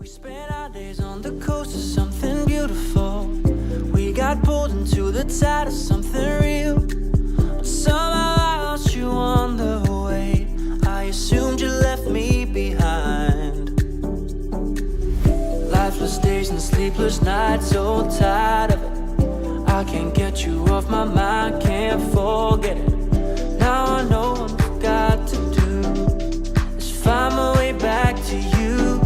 spent our days on the coast of something beautiful. We got pulled into the tide of something real. Somehow I lost you on the way. I assumed you left me behind. Lifeless days and sleepless nights, so tired of it. I can't get you off my mind, can't forget it. Now I know what I've got to do is find my way back to you.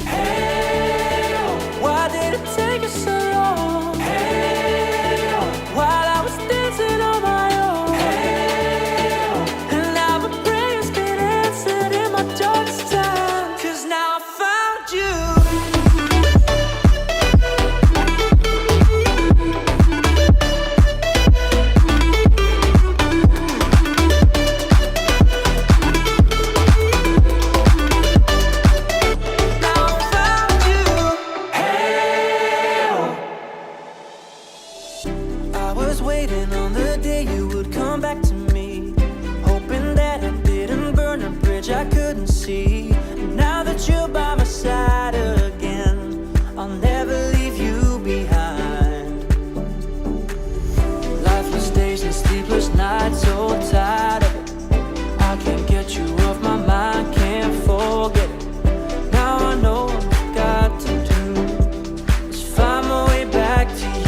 Hey, oh, why did it take us so long? Hey, oh, while I was dancing on my own. Hey, oh, and now my prayers been answered in my darkest time. 'Cause now I found you. Waiting on the day you would come back to me, hoping that I didn't burn a bridge I couldn't see. And now that you're by my side again, I'll never leave you behind. Lifeless days and sleepless nights, so tired of it. I can't get you off my mind, can't forget it. Now I know what I've got to do is find my way back to you.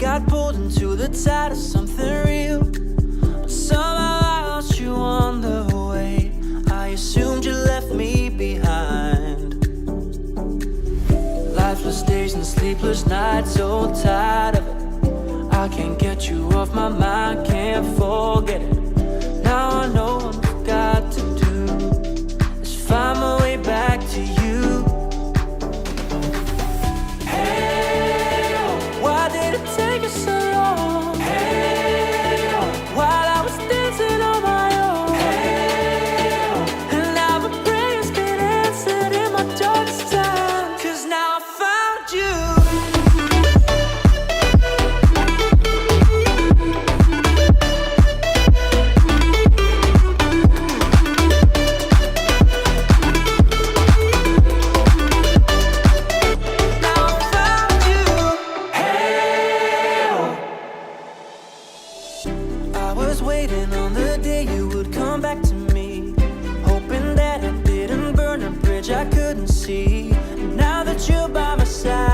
Got pulled into the tide of something real. Somehow I lost you on the way. I assumed you left me behind. Lifeless days and sleepless nights, so tired of it. I can't get you off my mind, can't forget it. Now I know what I've got to do is find my way back to you. Hey, oh, why did it take us so long? Hey, oh, while I was dancing on my own. Hey, oh, and now my prayers been answered in my darkest time. 'Cause now I found you. Waiting on the day you would come back to me, hoping that I didn't burn a bridge I couldn't see. And now that you're by my side